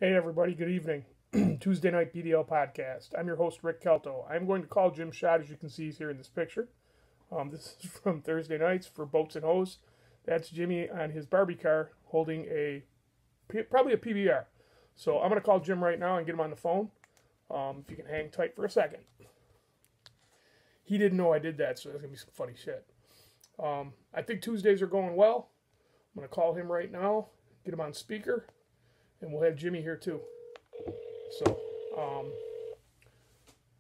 Hey everybody, good evening. Tuesday night BDL podcast. I'm your host Rick Kelto. I'm going to call Jim Schott, as you can see he's here in this picture. This is from Thursday nights for Boats and Hose. That's Jimmy on his Barbie car holding probably a PBR. So I'm going to call Jim right now and get him on the phone. If you can hang tight for a second. He didn't know I did that, so that's going to be some funny shit. I think Tuesdays are going well. I'm going to call him right now, get him on speaker. And we'll have Jimmy here too. So,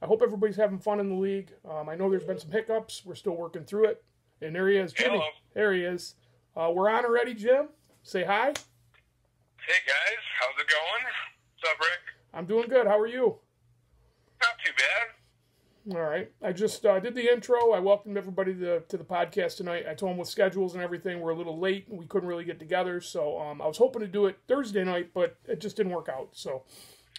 I hope everybody's having fun in the league. I know there's been some hiccups. We're still working through it. And there he is, Jimmy. Hello. There he is. We're on already, Jim. Say hi. Hey guys, how's it going? What's up, Rick? I'm doing good. How are you? Not too bad. All right. I just did the intro. I welcomed everybody to the podcast tonight. I told them with schedules and everything, we're a little late and we couldn't really get together. So I was hoping to do it Thursday night, but it just didn't work out. So.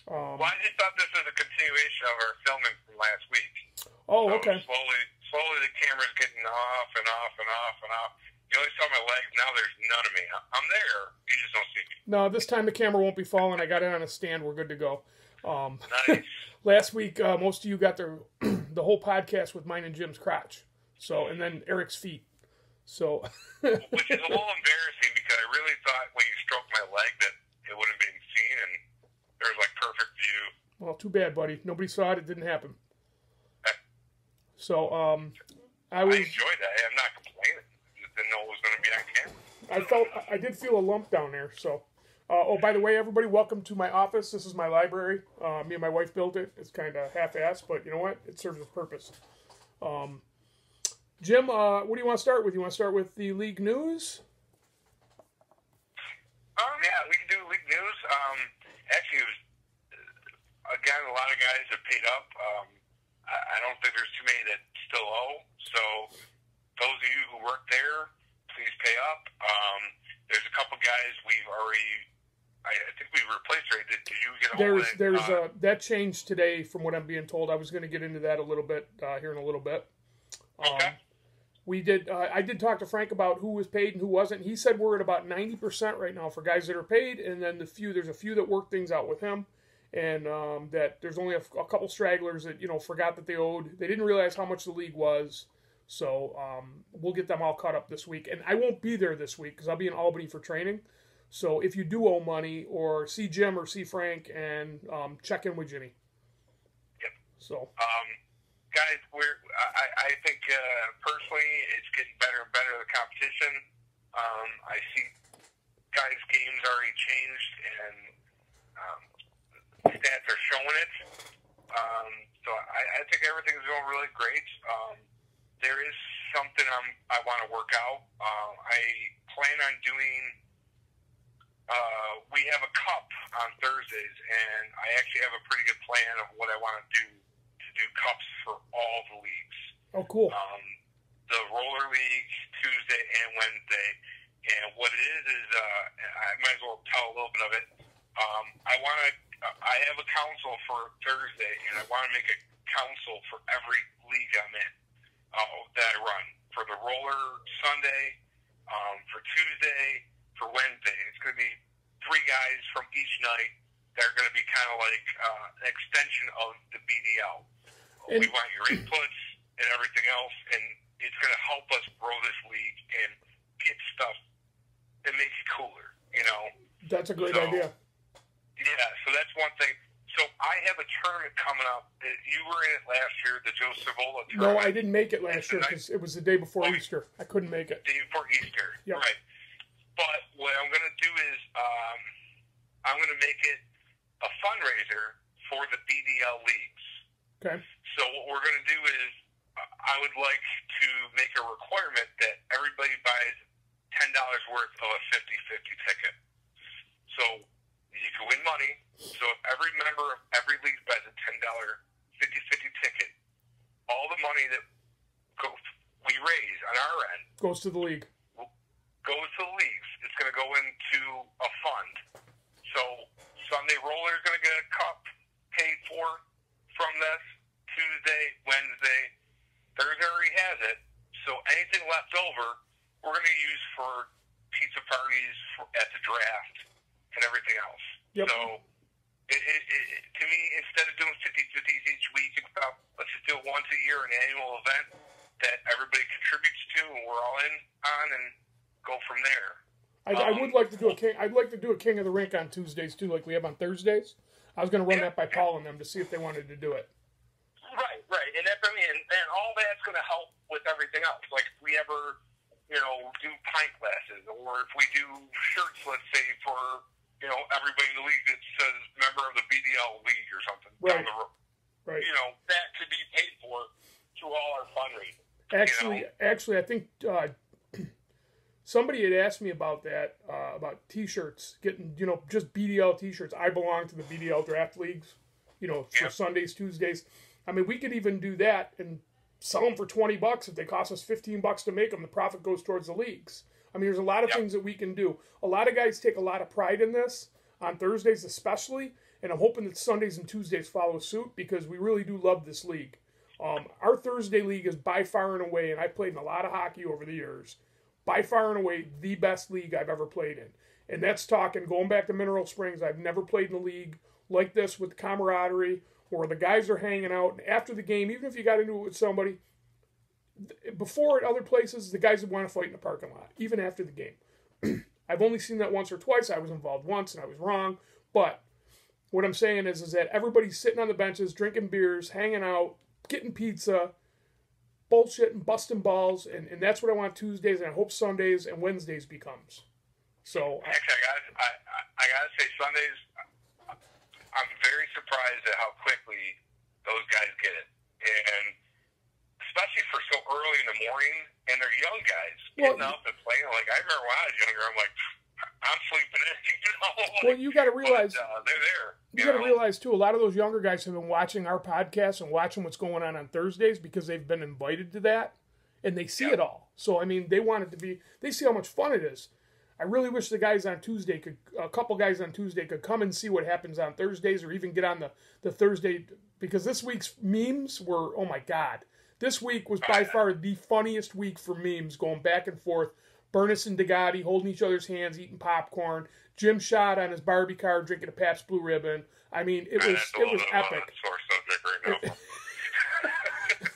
Well, I just thought this was a continuation of our filming from last week. Oh, so okay. Slowly the camera's getting off and off and off and off. You only saw my legs. Now there's none of me. I'm there. You just don't see me. No, this time the camera won't be falling. I got it on a stand. We're good to go. Nice. Last week, most of you got the whole podcast with mine and Jim's crotch. So, and then Eric's feet. So, Which is a little embarrassing because I really thought when you stroked my leg that it wouldn't be seen and there was like perfect view. Well, too bad, buddy. Nobody saw it. It didn't happen. So, I enjoyed that. I'm not complaining. I just didn't know it was going to be on camera. I did feel a lump down there. So, by the way, everybody, welcome to my office. This is my library. Me and my wife built it. It's kind of half-assed, but you know what? It serves its purpose. Jim, what do you want to start with? You want to start with the league news? Yeah, we can do league news. Actually, it was, again, a lot of guys have paid up. I don't think there's too many that still owe. So those of you who work there, please pay up. There's a couple guys we've already, I think we replaced, right? Did you get a hold of it? That changed today from what I'm being told. I was going to get into that a little bit here in a little bit. Okay. I did talk to Frank about who was paid and who wasn't. He said we're at about 90% right now for guys that are paid, and then there's a few that work things out with him, and that there's only a couple stragglers that forgot that they owed. They didn't realize how much the league was, so we'll get them all caught up this week. And I won't be there this week because I'll be in Albany for training. So if you do owe money, or see Jim or see Frank, and check in with Jimmy. Yep. So. Guys, I think personally it's getting better and better, the competition. I see guys' games already changed and stats are showing it. So I think everything's going really great. There is something I want to work out. I plan on doing, we have a cup on Thursdays, and I actually have a pretty good plan of what I want to do cups for all the leagues. Oh, cool. The roller league Tuesday and Wednesday, and what it is I might as well tell a little bit of it. I have a council for Thursday, and I want to make a council for every league I'm in that I run. For the roller Sunday, for Tuesday, for Wednesday. It's going to be 3 guys from each night that are going to be kind of like an extension of the BDL. We want your inputs and everything else, and it's going to help us grow this league and get stuff that makes it cooler, That's a great idea. Yeah, so that's one thing. So I have a tournament coming up. You were in it last year, the Joe Savola tournament. No, I didn't make it last year because it was the day before Easter. I couldn't make it. The day before Easter, yep. Right. But what I'm going to do is I'm going to make it a fundraiser for the BDL leagues. Okay. So what we're going to do is I would like to make a requirement that everybody buys $10 worth of a 50-50 ticket. So you can win money. So if every member of every league buys a $10 50-50 ticket, all the money that we raise on our end goes to the league. Goes to the leagues. It's going to go into a fund. So Sunday Roller is going to get a cup paid for from this. Tuesday, Wednesday, Thursday already has it. So anything left over, we're going to use for pizza parties at the draft and everything else. Yep. So To me, instead of doing 50/50s each week, it's about, let's just do it once a year, an annual event that everybody contributes to, and we're all in on, and go from there. I would like to do a king. I'd like to do a King of the Rink on Tuesdays too, like we have on Thursdays. I was going to run that by Paul and them to see if they wanted to do it. Right, and that's, I mean, and all that's going to help with everything else. Like if we ever, do pint glasses, or if we do shirts, let's say for everybody in the league that says member of the BDL league or something down the road. Right. That could be paid for through all our fundraising. Actually, I think somebody had asked me about that, about T-shirts, getting, just BDL T-shirts. I belong to the BDL draft leagues, for Sundays, Tuesdays. I mean, we could even do that and sell them for $20 if they cost us $15 to make them. The profit goes towards the leagues. I mean, there's a lot of things that we can do. A lot of guys take a lot of pride in this, on Thursdays especially, and I'm hoping that Sundays and Tuesdays follow suit because we really do love this league. Our Thursday league is by far and away, and I played in a lot of hockey over the years, by far and away the best league I've ever played in. And that's talking, going back to Mineral Springs, I've never played in a league like this with camaraderie, where the guys are hanging out, and after the game, even if you got into it with somebody, before at other places, the guys would want to fight in the parking lot, even after the game. I've only seen that once or twice. I was involved once, and I was wrong. But what I'm saying is that everybody's sitting on the benches, drinking beers, hanging out, getting pizza, bullshitting, busting balls, and that's what I want Tuesdays, and I hope Sundays and Wednesdays becomes. So actually, I gotta say, Sundays, I'm very surprised at how quickly those guys get it, and especially for so early in the morning, and they're young guys getting up and playing. Like, I remember when I was younger, I'm like, I'm sleeping in, Well, you got to realize, but, they're there. You got to realize, too, a lot of those younger guys have been watching our podcast and watching what's going on Thursdays because they've been invited to that, and they see it all. So, I mean, they want it to be, they see how much fun it is. I really wish a couple guys on Tuesday could come and see what happens on Thursdays, or even get on the Thursday, because this week's memes were, oh my God. This week was by far the funniest week for memes, going back and forth. Burness and DeGotti holding each other's hands, eating popcorn. Jim Schott on his Barbie car drinking a Pabst Blue Ribbon. I mean, it was epic. Sore subject right now.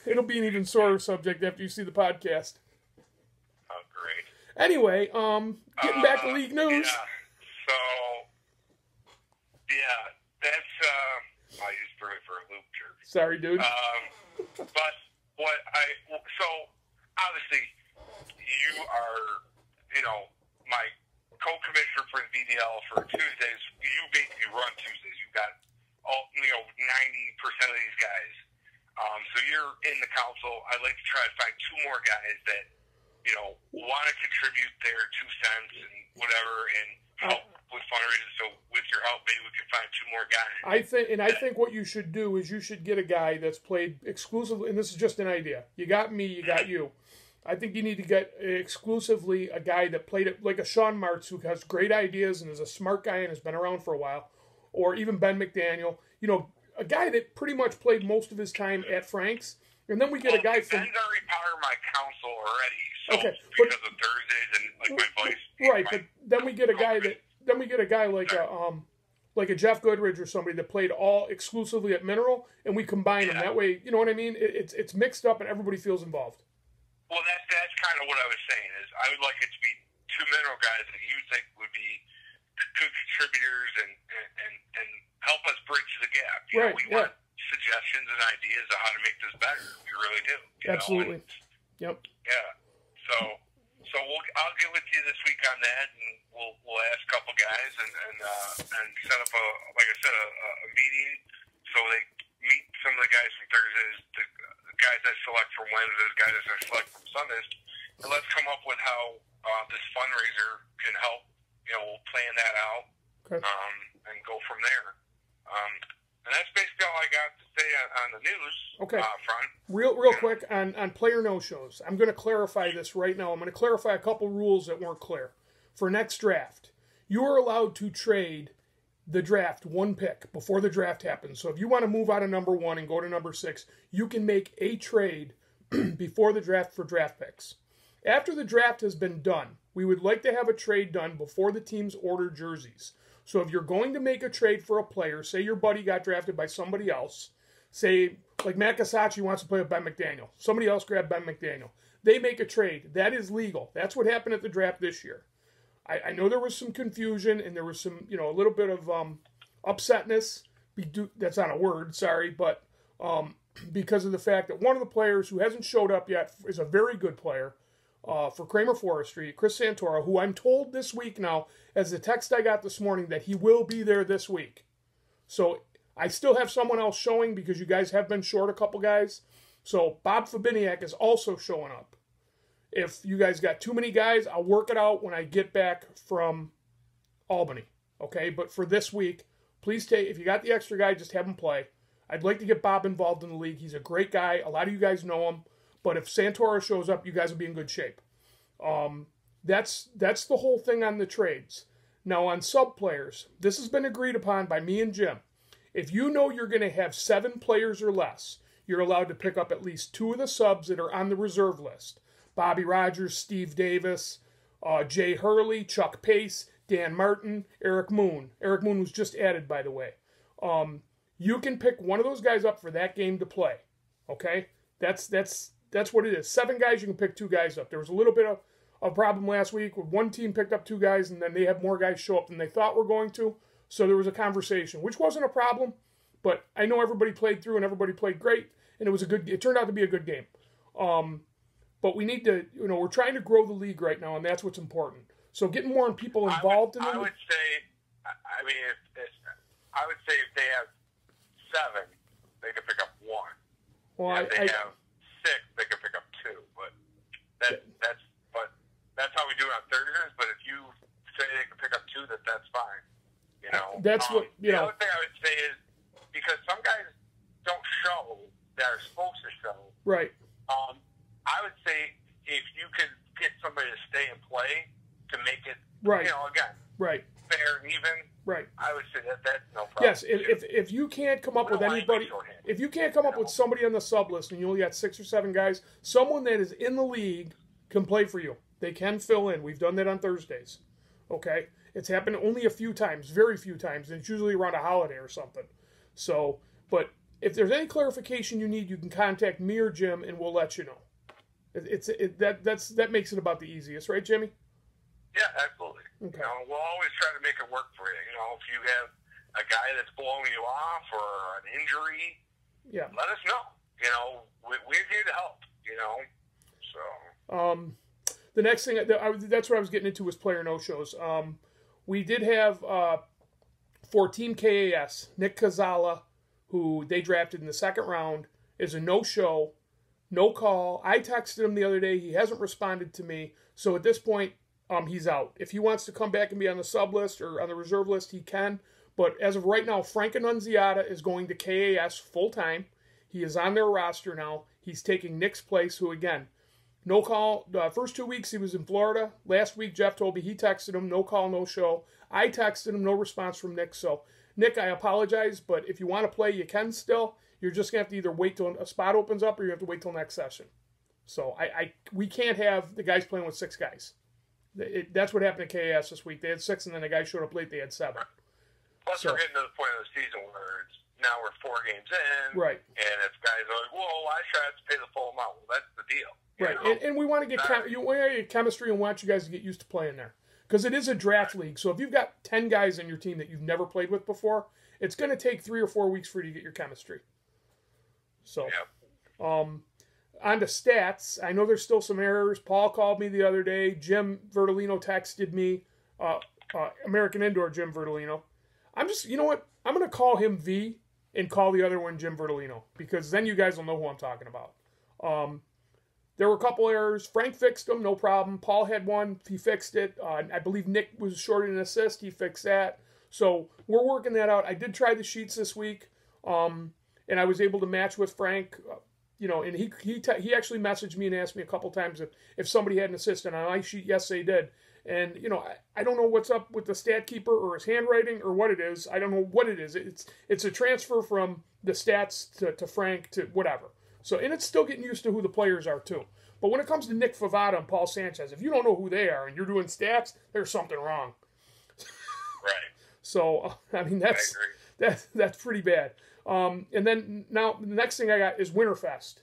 It'll be an even sorer subject after you see the podcast. Oh, great. Anyway, getting back to league news. That's I just threw it for a loop, jerk. Sorry, dude. But so obviously you are, my co-commissioner for the BDL for Tuesdays. You basically run Tuesdays. You've got all, 90% of these guys. So you're in the council. I'd like to try to find two more guys that, want to contribute their 2 cents and whatever, and help with fundraising. So with your help, maybe we can find two more guys. I think what you should do is you should get a guy that's played exclusively, and this is just an idea. You got me, you got you. I think you need to get exclusively a guy that played it, like a Sean Martz, who has great ideas and is a smart guy and has been around for a while, or even Ben McDaniel. A guy that pretty much played most of his time at Frank's. And then we get a guy from... Ben's already part of my council already, so okay, because of Thursdays and like my voice. Right, but then we get a guy that... Then we get a guy like a Jeff Goodridge or somebody that played all exclusively at Mineral, and we combine them. That way, you know what I mean? It's mixed up and everybody feels involved. Well, that's kind of what I was saying, is I would like it to be two Mineral guys that you think would be good contributors and help us bridge the gap. We want suggestions and ideas on how to make this better. We really do. Absolutely. Yep. Yeah. So I'll get with you this week on that, and we'll ask a couple guys and set up a meeting so they meet some of the guys from Thursdays, the guys I select from Wednesdays, guys I select from Sundays, and let's come up with how this fundraiser can help. We'll plan that out, and go from there. And that's basically all I got to say on the news front. Real quick, on player no-shows, I'm going to clarify this right now. I'm going to clarify a couple rules that weren't clear. For next draft, you are allowed to trade the draft one pick before the draft happens. So if you want to move out of number 1 and go to number 6, you can make a trade before the draft for draft picks. After the draft has been done, we would like to have a trade done before the teams order jerseys. So if you're going to make a trade for a player, say your buddy got drafted by somebody else, say like Matt Casacci wants to play with Ben McDaniel. Somebody else grabbed Ben McDaniel. They make a trade. That is legal. That's what happened at the draft this year. I know there was some confusion and there was some, a little bit of upsetness. That's not a word, sorry, but because of the fact that one of the players who hasn't showed up yet is a very good player for Kramer Forestry, Chris Santora, who I'm told this week now, as the text I got this morning, that he will be there this week. So I still have someone else showing because you guys have been short a couple guys. So Bob Fabiniak is also showing up. If you guys got too many guys, I'll work it out when I get back from Albany. Okay, but for this week, please if you got the extra guy, just have him play. I'd like to get Bob involved in the league. He's a great guy. A lot of you guys know him. But if Santora shows up, you guys will be in good shape. That's the whole thing on the trades. Now on sub players, this has been agreed upon by me and Jim. If you know you're going to have 7 players or less, you're allowed to pick up at least 2 of the subs that are on the reserve list. Bobby Rogers, Steve Davis, Jay Hurley, Chuck Pace, Dan Martin, Eric Moon. Eric Moon was just added, by the way. You can pick one of those guys up for that game to play. Okay? That's what it is. 7 guys, you can pick 2 guys up. There was a little bit of a problem last week where one team picked up 2 guys and then they had more guys show up than they thought were going to. So there was a conversation, which wasn't a problem, but I know everybody played through and everybody played great, and it turned out to be a good game. But we need to, we're trying to grow the league right now, and that's what's important. So getting more people involved in the league. I would say if they have 7, they can pick up 1. Well, if they have 6, they can pick up 2. But that's how we do it on Thursdays. But if you say they can pick up 2, that's fine. That's what The other thing I would say is because some guys don't show that are supposed to show. Right. I would say if you could get somebody to stay and play to make it, right. Again, right, fair and even. Right. I would say that's no problem. Yes, if you can't come up with anybody, if you can't come up with somebody on the sub list and you only got 6 or 7 guys, someone that is in the league can play for you. They can fill in. We've done that on Thursdays. Okay, it's happened only a few times, very few times, and it's usually around a holiday or something. So, but if there's any clarification you need, you can contact me or Jim, and we'll let you know. That makes it about the easiest, right, Jimmy? Yeah, absolutely. Okay. We'll always try to make it work for you. If you have a guy that's blowing you off or an injury, let us know. We're here to help. So. The next thing that's what I was getting into was player no-shows. We did have for Team KAS, Nick Kazala, who they drafted in the 2nd round, is a no-show. No call. I texted him the other day. He hasn't responded to me. So at this point, he's out. If he wants to come back and be on the sub list or on the reserve list, he can. But as of right now, Frank Annunziata is going to KAS full-time. He is on their roster now. He's taking Nick's place, who, again, no call. The first 2 weeks he was in Florida. Last week, Jeff told me he texted him, no call, no show. I texted him, no response from Nick. So, Nick, I apologize, but if you want to play, you can still. You're just going to have to either wait till a spot opens up or you have to wait till next session. So we can't have the guys playing with 6 guys. That's what happened at KAS this week. They had 6, and then the guy showed up late. They had 7. Plus, we're getting to the point of the season where now we're 4 games in. Right. And if guys are like, whoa, I should have to pay the full amount. Well, that's the deal. Right. And we want to get chemistry and want you guys to get used to playing there. Because it is a draft league. So if you've got 10 guys in your team that you've never played with before, it's going to take 3 or 4 weeks for you to get your chemistry. So, on to stats. I know there's still some errors. Paul called me the other day. Jim Vertolino texted me. American Indoor Jim Vertolino. You know what? I'm going to call him V and call the other one Jim Vertolino. Because then you guys will know who I'm talking about. There were a couple errors. Frank fixed them, no problem. Paul had one. He fixed it. I believe Nick was short an assist. He fixed that. So, we're working that out. I did try the sheets this week. And I was able to match with Frank, and he actually messaged me and asked me a couple times if somebody had an assistant on my sheet. Yes, they did. And, I don't know what's up with the stat keeper or his handwriting or what it is. I don't know what it is. It's a transfer from the stats to Frank to whatever. So, and it's still getting used to who the players are too. But when it comes to Nick Favada and Paul Sanchez, if you don't know who they are and you're doing stats, there's something wrong. Right. So, I mean, that's pretty bad. And then now the next thing I got is Winterfest.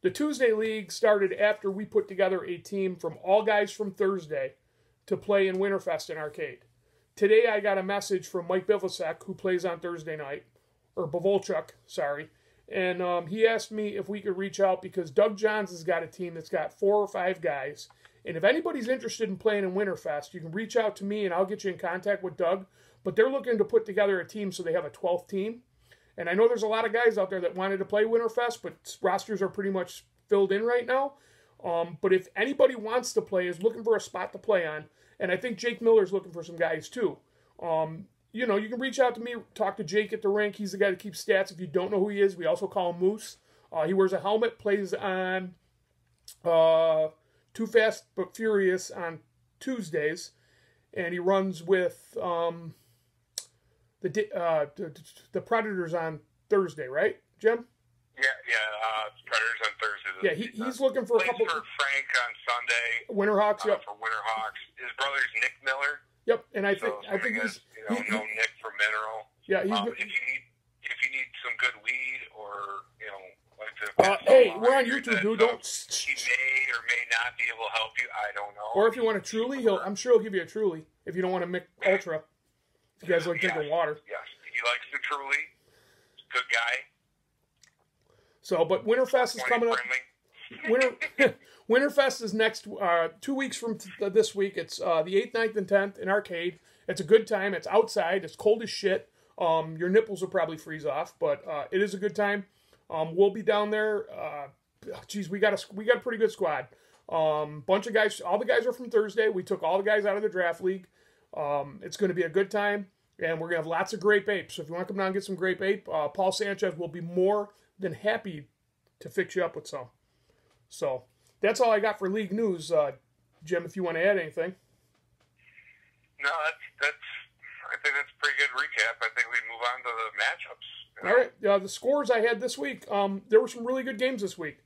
The Tuesday League started after we put together a team from all guys from Thursday to play in Winterfest in Arcade. Today I got a message from Mike Bivlasek, who plays on Thursday night, or Bavolchuk, sorry, and he asked me if we could reach out because Doug Johns has got a team that's got 4 or 5 guys, and if anybody's interested in playing in Winterfest, you can reach out to me and I'll get you in contact with Doug, but they're looking to put together a team so they have a 12th team. And I know there's a lot of guys out there that wanted to play Winterfest, but rosters are pretty much filled in right now. But if anybody wants to play, is looking for a spot to play on, and I think Jake Miller's looking for some guys too. You can reach out to me, talk to Jake at the rink. He's the guy that keeps stats. If you don't know who he is, we also call him Moose. He wears a helmet, plays on Too Fast But Furious on Tuesdays, and he runs with the Predators on Thursday, right, Jim? Yeah. Predators on Thursday. Yeah, he's looking for a couple. For Frank on Sunday. Winterhawks, yep. For Winterhawks. His brother's Nick Miller. Yep, and I think he's know Nick from Mineral. Yeah, he's. If you need some good weed or like to. Hey, we're on YouTube, dude. Don't. He may or may not be able to help you. I don't know. Or if you want a Truly, I'm sure he'll give you a Truly. If you don't want to mix Ultra, if you guys like drinking water. Yes, he likes the Truly. Good guy. So, but Winterfest is coming up. Winterfest is next 2 weeks from this week. It's the 8th, 9th, and 10th in Arcade. It's a good time. It's outside. It's cold as shit. Your nipples will probably freeze off, but it is a good time. We'll be down there. We got a pretty good squad. Bunch of guys. All the guys are from Thursday. We took all the guys out of the draft league. It's going to be a good time, and we're going to have lots of grape ape. So if you want to come down and get some grape ape, Paul Sanchez will be more than happy to fix you up with some. So that's all I got for league news, Jim. If you want to add anything. No, I think that's a pretty good recap. I think we move on to the matchups. All right, the scores I had this week. There were some really good games this week.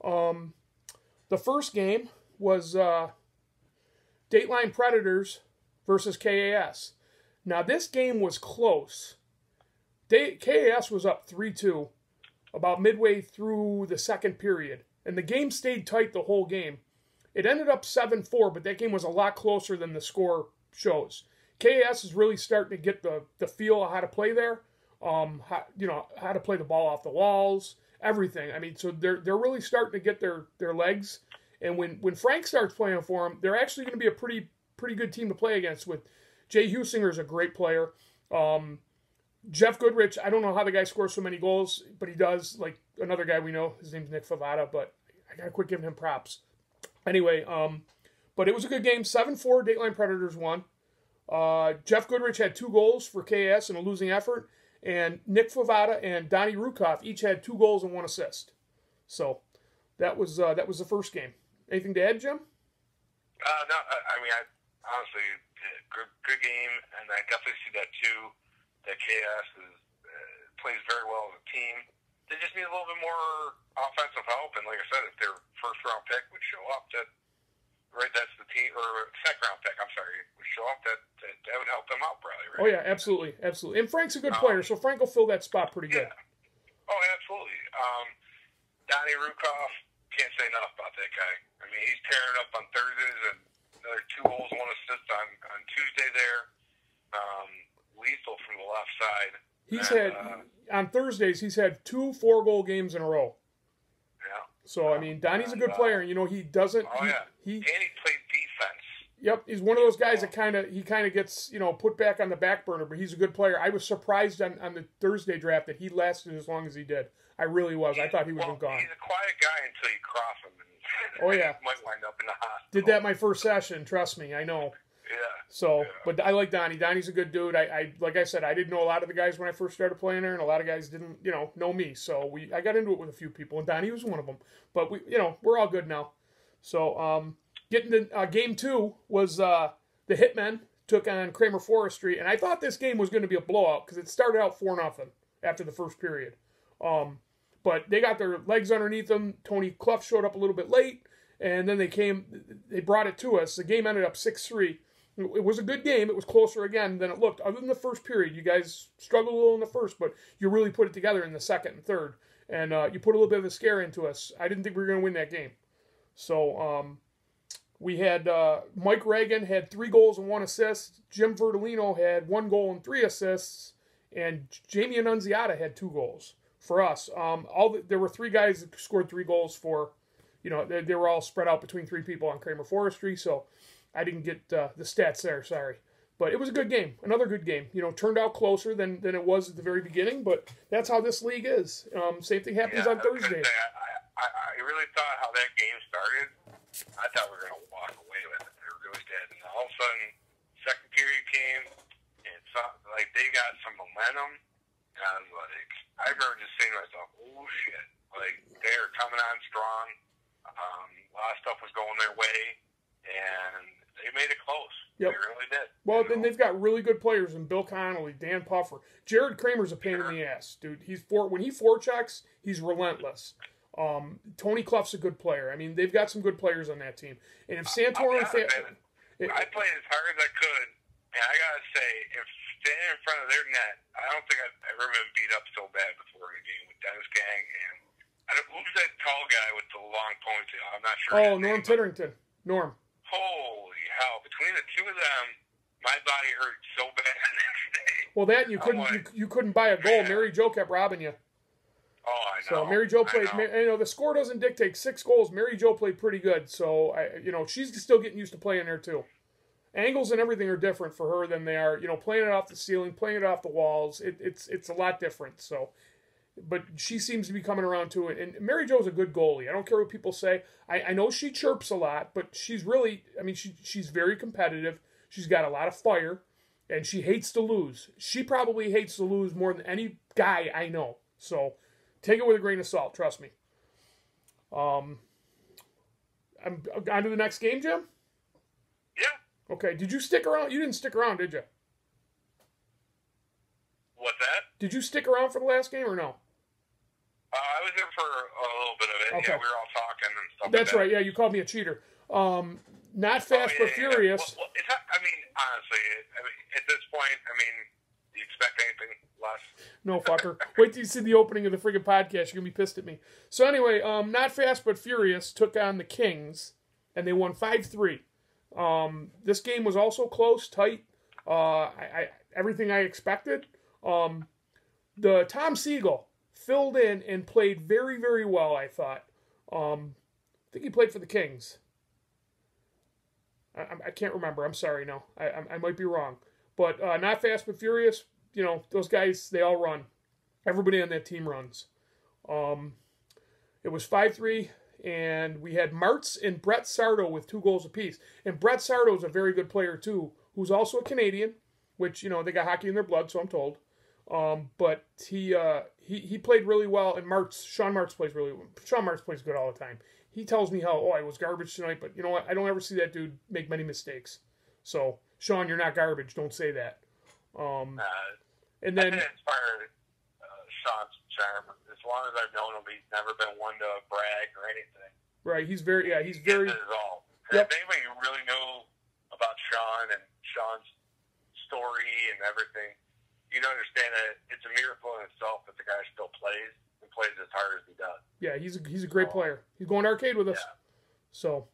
The first game was Dateline Predators versus KAS. Now this game was close. KAS was up 3-2 about midway through the second period. And the game stayed tight the whole game. It ended up 7-4, but that game was a lot closer than the score shows. KAS is really starting to get the feel of how to play there. How to play the ball off the walls, everything. I mean, so they're really starting to get their legs. And when Frank starts playing for them, they're actually going to be a pretty good team to play against. With Jay Husinger is a great player. Jeff Goodrich, I don't know how the guy scores so many goals, but he does. Like another guy we know, his name's Nick Favada, but I gotta quit giving him props. Anyway, but it was a good game. 7-4, Dateline Predators won. Jeff Goodrich had 2 goals for KS in a losing effort, and Nick Favada and Donnie Rukoff each had 2 goals and 1 assist. So that was the first game. Anything to add, Jim? No, I mean, honestly, good game, and I definitely see that too. That KS plays very well as a team. They just need a little bit more offensive help, and like I said, if their first round pick would show up, that's the team, or second round pick, I'm sorry, would show up, that would help them out probably, right? Oh yeah, absolutely. And Frank's a good player, so Frank will fill that spot pretty good. Oh, absolutely. Donnie Rukoff, can't say enough about that guy. I mean, he's tearing up on Thursdays, and another 2 goals, 1 assist on Tuesday there. Lethal from the left side. He's had on Thursdays. He's had 2 4-goal games in a row. Yeah. So I mean, Donnie's a good player, and he doesn't. Oh yeah. And he plays defense. Yep, he's one of those guys that kind of gets put back on the back burner, but he's a good player. I was surprised on the Thursday draft that he lasted as long as he did. I really was. I thought he was gone. He's a quiet guy until you cross him. And oh yeah. Might wind up in the hospital. Did that my first session? Trust me, I know. Yeah. So, but I like Donnie. Donnie's a good dude. I like I said, I didn't know a lot of the guys when I first started playing there, and a lot of guys didn't, know me. So I got into it with a few people, and Donnie was one of them. But we're all good now. So, getting to game 2 was the Hitmen took on Kramer Forestry, and I thought this game was going to be a blowout because it started out 4-0 after the first period. But they got their legs underneath them. Tony Clough showed up a little bit late, and then they brought it to us. The game ended up 6-3. It was a good game. It was closer again than it looked. Other than the first period, you guys struggled a little in the first, but you really put it together in the second and third. And you put a little bit of a scare into us. I didn't think we were going to win that game. So we had Mike Reagan had 3 goals and 1 assist. Jim Verdolino had 1 goal and 3 assists. And Jamie Annunziata had 2 goals for us. There were 3 guys that scored 3 goals for, they were all spread out between 3 people on Kramer Forestry. So I didn't get the stats there, sorry. But it was a good game, another good game. Turned out closer than it was at the very beginning, but that's how this league is. Same thing happens on Thursday. I really thought how that game started, I thought we were going to walk away with it. They really did. And all of a sudden, second period came, and it's like they got some momentum, and I was like, I remember just saying to myself, oh shit, like they are coming on strong. A lot of stuff was going their way, and they made it close. Yep. They really did. Well, then they've got really good players in Bill Connolly, Dan Puffer. Jared Kramer's a pain in the ass, dude. When he forechecks, he's relentless. Tony Clough's a good player. I mean, they've got some good players on that team. And if Santorum... I played as hard as I could, and I got to say, if standing in front of their net, I don't think I've ever been beat up so bad before in a game with Dennis Gang. And who's that tall guy with the long ponytail? I'm not sure. Oh, Norm Titterington. Norm. Holy hell. Between the two of them, my body hurt so bad the next day. Well, that you couldn't buy a goal. Mary Jo kept robbing you. Oh, I know. So Mary Jo played. The score doesn't dictate 6 goals. Mary Jo played pretty good. So she's still getting used to playing there too. Angles and everything are different for her than they are. Playing it off the ceiling, playing it off the walls. It's a lot different. So, but she seems to be coming around to it. And Mary Jo's a good goalie. I don't care what people say. I know she chirps a lot, but she's really. I mean, she's very competitive. She's got a lot of fire, and she hates to lose. She probably hates to lose more than any guy I know. So. Take it with a grain of salt, trust me. I'm on to the next game, Jim? Yeah. Okay, did you stick around? You didn't stick around, did you? What's that? Did you stick around for the last game or no? I was there for a little bit of it. Okay. Yeah, we were all talking and stuff. That's right, yeah, you called me a cheater. Not fast but furious. Well, it's not, honestly, at this point, do you expect anything less? No, fucker. Wait till you see the opening of the friggin' podcast. You're going to be pissed at me. So anyway, Not Fast But Furious took on the Kings, and they won 5-3. This game was also close, tight. Everything I expected. The Tom Siegel filled in and played very, very well, I thought. I think he played for the Kings. I can't remember. I'm sorry, no. I might be wrong. But Not Fast But Furious, those guys, they all run. Everybody on that team runs. It was 5-3, and we had Martz and Brett Sardo with 2 goals apiece. And Brett Sardo is a very good player, too, who's also a Canadian, which, they got hockey in their blood, so I'm told. But he played really well, and Sean Martz plays really well. Sean Martz plays good all the time. He tells me how, I was garbage tonight, but you know what? I don't ever see that dude make many mistakes. So, Sean, you're not garbage. Don't say that. And then... I inspired Sean's charm. As long as I've known him, he's never been one to brag or anything. Right, he's very... He gives it his all. Yep. If anybody really knew about Sean and Sean's story and everything, you'd understand that it's a miracle in itself that the guy still plays and plays as hard as he does. Yeah, he's a great player. He's going to arcade with us. Yeah. So,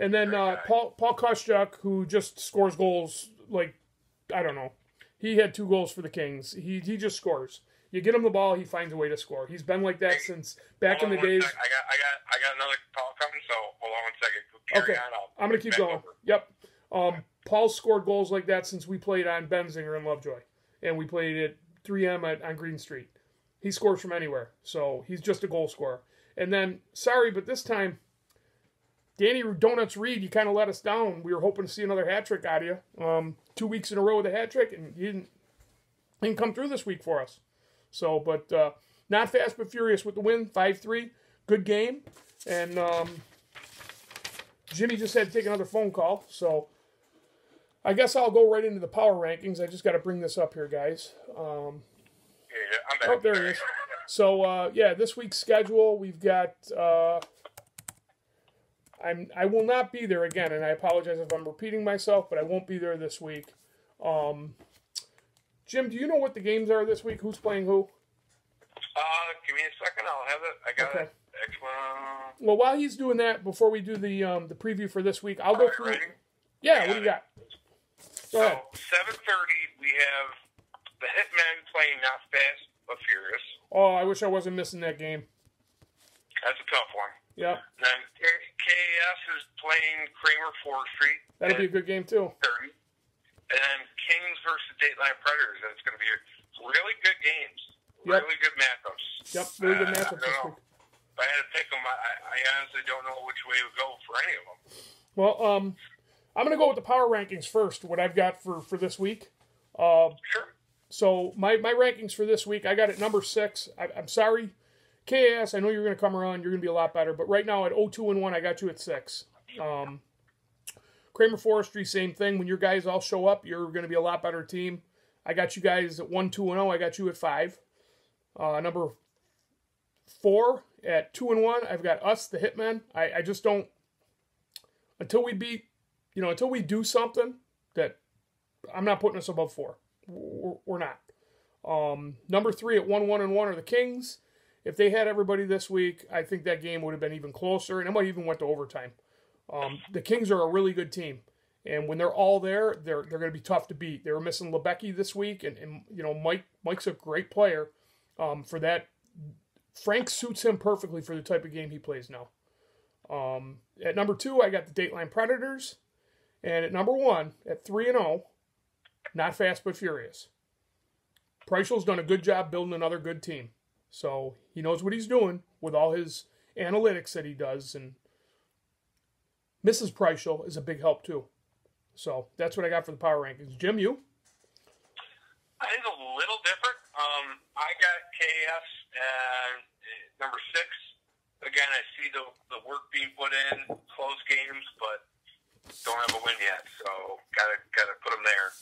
and then Paul Kostyuk, who just scores goals like, I don't know. He had 2 goals for the Kings. He just scores. You get him the ball, he finds a way to score. He's been like that since back in the days. I got another call coming, so hold on 1 second. Carry on. I'm going to keep going. Over. Yep. Paul's scored goals like that since we played on Benzinger and Lovejoy. And we played at 3M on Green Street. He scores from anywhere, so he's just a goal scorer. And then, sorry, but this time, Danny Donuts Reed, you kind of let us down. We were hoping to see another hat trick out of you. 2 weeks in a row with a hat trick, and you didn't come through this week for us. So, but Not Fast But Furious with the win, 5-3. Good game. And Jimmy just had to take another phone call, so I guess I'll go right into the power rankings. I just got to bring this up here, guys. I'm back. Oh, there he is. So, this week's schedule, we've got I will not be there again, and I apologize if I'm repeating myself, but I won't be there this week. Jim, do you know what the games are this week? Who's playing who? Give me a second. I'll have it. I got it. Well, while he's doing that, before we do the preview for this week, I'll go through. Ready? Yeah, what do you got? Go ahead. 7:30, we have the Hitmen playing Not Fast but Furious. Oh, I wish I wasn't missing that game. That's a tough one. Yeah. Then KAS is playing Kramer Forestry. That'll be a good game, too. 30. And then Kings versus Dateline Predators. That's going to be really good games. Yep. Really good matchups. Yep, really good matchups this week. If I had to pick them, I honestly don't know which way to go for any of them. Well, I'm going to go with the power rankings first, what I've got for this week. Sure. So my rankings for this week, I got at number 6. I'm sorry, KAS, I know you're going to come around. You're going to be a lot better. But right now at 0-2-1, I got you at 6. Kramer Forestry, same thing. When your guys all show up, you're going to be a lot better team. I got you guys at 1-2-0. I got you at 5. Number 4 at 2-1, I've got us, the Hitmen. I just don't, until we do something that I'm not putting us above 4. We're not. Number 3 at 1-1-1 are the Kings. If they had everybody this week, I think that game would have been even closer, and it might even went to overtime. The Kings are a really good team, and when they're all there, they're going to be tough to beat. They were missing Lebecki this week, and Mike's a great player for that. Frank suits him perfectly for the type of game he plays now. At number 2, I got the Dateline Predators, and at number 1, at 3-0, Not Fast but Furious. Preichel's done a good job building another good team. So he knows what he's doing with all his analytics that he does. And Mrs. Preichel is a big help too. So that's what I got for the power rankings. Jim, you? I think a little different. I got KS at number 6. Again, I see the work being put in, close games, but don't have a win yet. So gotta put them there.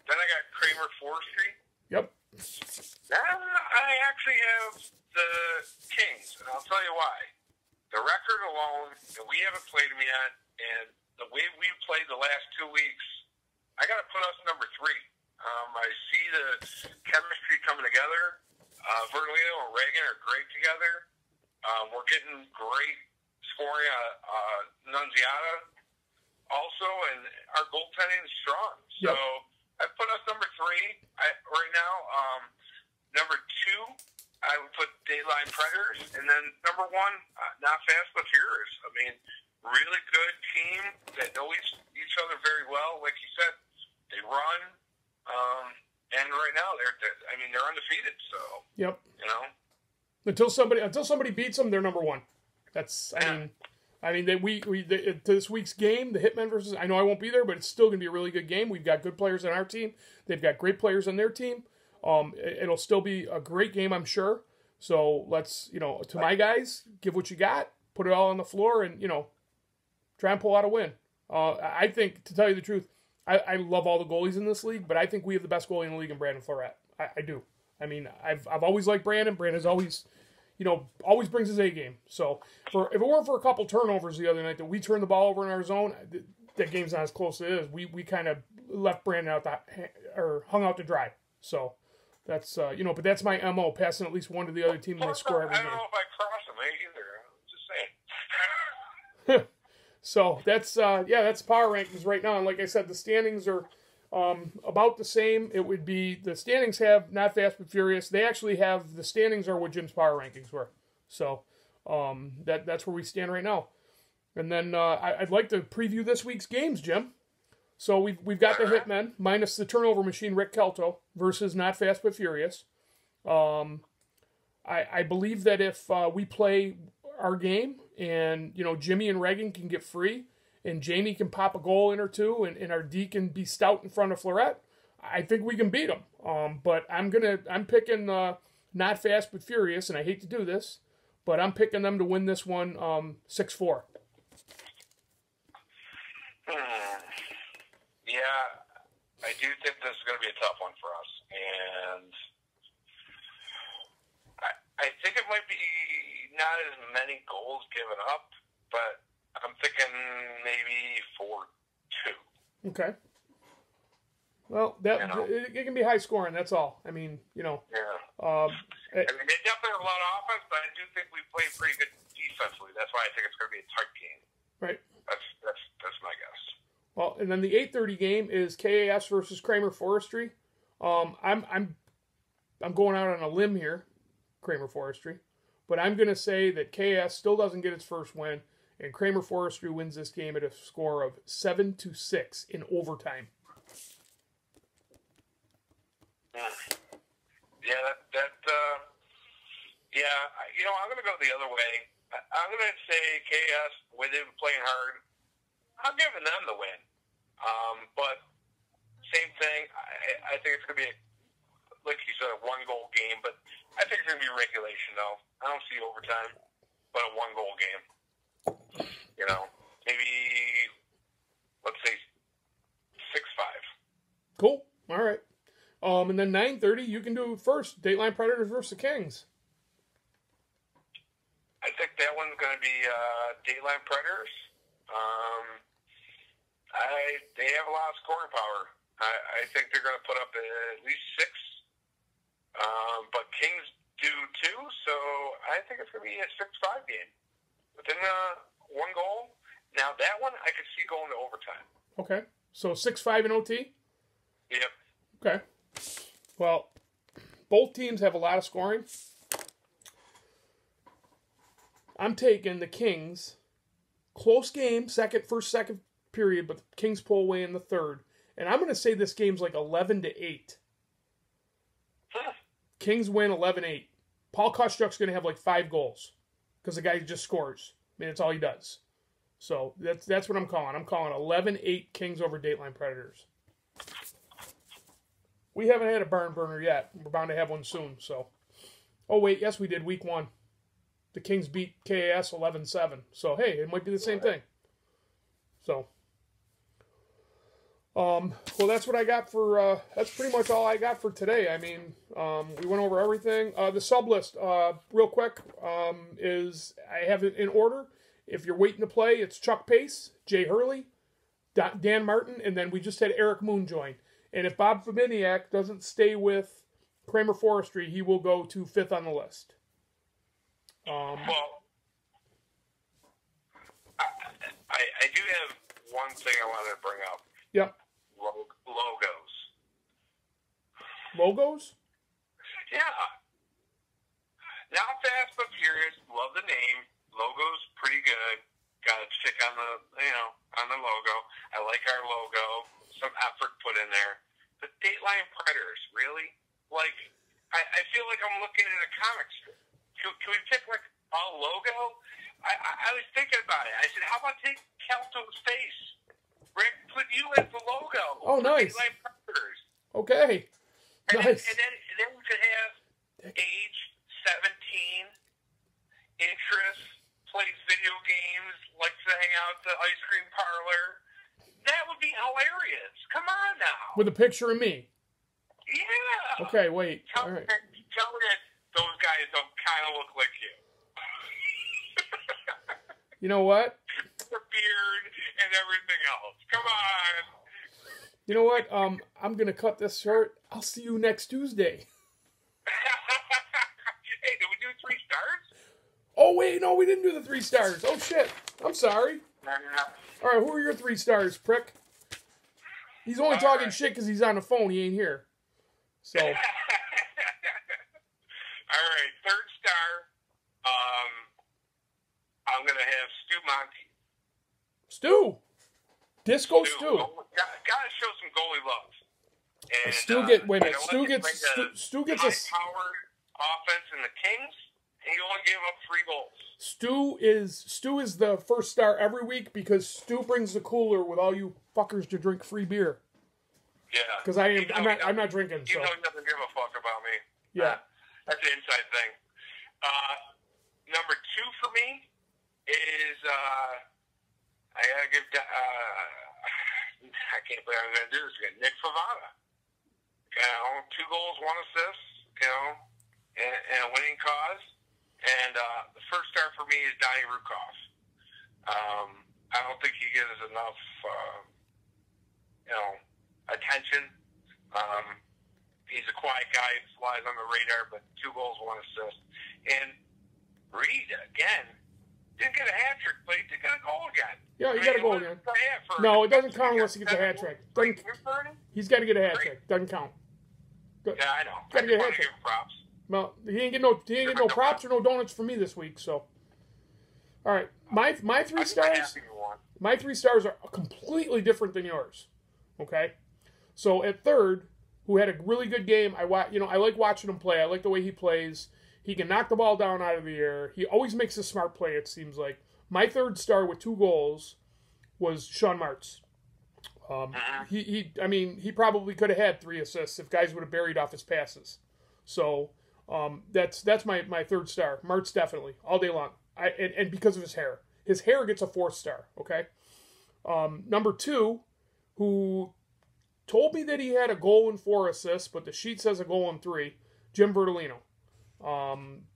Then I got Kramer Forestry. Yep. I actually have the Kings, and I'll tell you why. The record alone, and we haven't played them yet, and the way we've played the last 2 weeks, I got to put us number 3. I see the chemistry coming together. Verlio and Reagan are great together. We're getting great scoring Nunziata also, and our goaltending is strong. So I put us number 3 right now. Number 2, I would put Dateline Predators, and then number 1, Not Fast but Furious. I mean, really good team that know each other very well. Like you said, they run, and right now they're undefeated. So yep, until somebody beats them, they're number 1. That's this week's game, the Hitmen versus, I know I won't be there, but it's still going to be a really good game. We've got good players on our team. They've got great players on their team. It'll still be a great game, I'm sure. So let's, to my guys, give what you got, put it all on the floor, and, try and pull out a win. I think, to tell you the truth, I love all the goalies in this league, but I think we have the best goalie in the league in Brandon Fleuret. I do. I mean, I've always liked Brandon. Brandon's always, always brings his A game. So if it weren't for a couple turnovers the other night that we turned the ball over in our zone, that game's not as close as it is. We kind of left Brandon hung out to dry. So that's, but that's my MO, passing at least one to the other team and they score every game. I don't know if I cross him either. I'm just saying. So that's power rankings right now. And like I said, the standings are about the same. It would be, the standings have Not Fast but Furious. They actually have, the standings are what Jim's power rankings were. So that's where we stand right now. And then I'd like to preview this week's games, Jim. So we've got the Hitmen, minus the turnover machine, Rick Kelto, versus Not Fast but Furious. I believe that if we play our game and, Jimmy and Reagan can get free and Jamie can pop a goal in or two and our D can be stout in front of Fleuret, I think we can beat them. But I'm picking Not Fast but Furious, and I hate to do this, but I'm picking them to win this one 6-4. Yeah, I do think this is going to be a tough one for us, and I think it might be not as many goals given up, but I'm thinking maybe 4-2. Okay. Well, it can be high scoring. That's all. I mean, Yeah. Um, I mean, they definitely have a lot of offense, but I do think we play pretty good defensively. That's why I think it's going to be a tight game. right. That's my guess. Well, and then the 8:30 game is KAS versus Kramer Forestry. I'm going out on a limb here, Kramer Forestry, but I'm going to say that KAS still doesn't get its first win, and Kramer Forestry wins this game at a score of 7-6 in overtime. Yeah, I'm going to go the other way. I'm going to say KS, with him playing hard, I'm giving them the win. But same thing, I think it's going to be, like you said, a one-goal game, but I think it's going to be regulation, though. I don't see overtime, but a one-goal game. Maybe, let's say, 6-5. Cool. All right. And then 9:30, you can do first. Dateline Predators versus the Kings. I think that one's going to be Dateline Predators. They have a lot of scoring power. I think they're going to put up at least 6. But Kings do too, so I think it's going to be a 6-5 game. Within one goal. Now, that one I could see going to overtime. Okay. So 6-5 in OT? Yep. Okay. Well, both teams have a lot of scoring. I'm taking the Kings. Close game, first, second period, but the Kings pull away in the third. And I'm going to say this game's like 11-8. Huh. Kings win 11-8. Paul Kostyuk's going to have like 5 goals because the guy just scores. I mean, that's all he does. So that's what I'm calling. I'm calling 11-8 Kings over Dateline Predators. We haven't had a barn burner yet. We're bound to have one soon. So, oh wait, yes we did. Week 1, the Kings beat KAS 11-7. So hey, it might be the same thing. So, well, that's what I got for. That's pretty much all I got for today. I mean, we went over everything. The sub list, real quick, is I have it in order. If you're waiting to play, it's Chuck Pace, Jay Hurley, Dan Martin, and then we just had Eric Moon join. And if Bob Fabiniak doesn't stay with Kramer Forestry, he will go to 5th on the list. Well, I do have one thing I wanted to bring up. Yep. Logos. Logos? Yeah. Not fast but furious. Love the name. Logo's pretty good. Got a stick on the logo. I like our logo. Some effort put in there. The Dateline Predators, really? Like, I feel like I'm looking at a comic strip. Can we pick, like, a logo? I was thinking about it. I said, how about take Kelto's face? Rick, put you as the logo. Oh, nice. Dateline Predators. Okay. Nice. And then we could have age 17, interest, plays video games, likes to hang out at the ice cream parlor. That would be hilarious. Come on now. With a picture of me. Yeah. Okay, wait. Tell All right. me that those guys don't kind of look like you. You know what? The beard and everything else. Come on. You know what? I'm going to cut this short. I'll see you next Tuesday. Hey, did we do 3 stars? Oh, wait. No, we didn't do the 3 stars. Oh, shit. I'm sorry. All right, who are your 3 stars, prick? He's only talking shit because he's on the phone. He ain't here. So. All right, 3rd star. I'm going to have Stu Monty. Stu. Disco Stu. Gotta show some goalie love. And, wait a minute. Stu gets a high-powered offense in the Kings, and he only gave up 3 goals. Stu is the first star every week because Stu brings the cooler with all you fuckers to drink free beer. Yeah. Because I'm not drinking. Even though he doesn't give a fuck about me. Yeah. That's an inside thing. Number 2 for me is I gotta give. I can't believe I'm gonna do this again. Nick Favada. 2 goals, 1 assist. And a winning cause. And the first star for me is Donnie Rukoff. I don't think he gives enough, attention. He's a quiet guy, flies on the radar, but 2 goals, 1 assist. And Reed, again, didn't get a hat trick, but he did get a goal again. Yeah, he got a goal again. No, it doesn't count unless he gets a hat trick. He's got to get a hat trick. Doesn't count. Yeah, I know. Got to get a hat trick. Props. Well, he ain't get no props or no donuts for me this week. So, all right, my 3 stars. My 3 stars are completely different than yours. Okay, so at third, who had a really good game. I like watching him play. I like the way he plays. He can knock the ball down out of the air. He always makes a smart play, it seems like. My 3rd star with 2 goals was Sean Martz. He probably could have had 3 assists if guys would have buried off his passes. So that's my 3rd star. Martz definitely all day long. And because of his hair. His hair gets a 4th star. Okay. Number 2, who told me that he had a goal and 4 assists, but the sheet says a goal and 3. Jim Bertolino.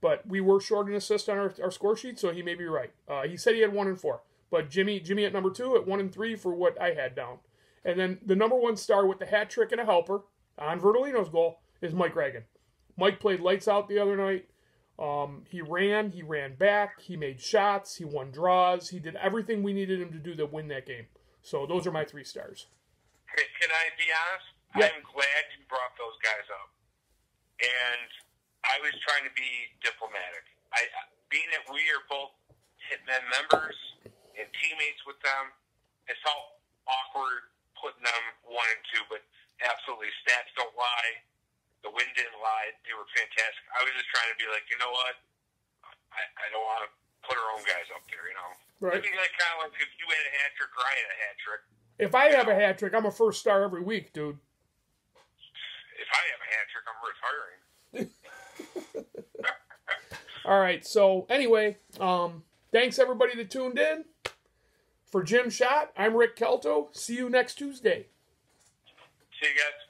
But we were short an assist on our score sheet, so he may be right. He said he had 1 and 4, but Jimmy at number 2 at 1 and 3 for what I had down. And then the number 1 star with the hat trick and a helper on Bertolino's goal is Mike Reagan. Mike played lights out the other night. He ran back, he made shots, he won draws, he did everything we needed him to do to win that game. So those are my 3 stars. Can I be honest? Yeah. I'm glad you brought those guys up. And I was trying to be diplomatic. Being that we are both Hitmen members and teammates with them, it felt awkward putting them 1 and 2, but absolutely, stats don't lie. The wind didn't lie. They were fantastic. I was just trying to be like, you know what? I don't want to put our own guys up there, Right. It'd be like kind of like if you had a hat trick or I had a hat trick. If I have a hat trick, I'm a 1st star every week, dude. If I have a hat trick, I'm retiring. All right, so anyway, thanks everybody that tuned in. For Jim Schott, I'm Rick Kelto. See you next Tuesday. See you guys.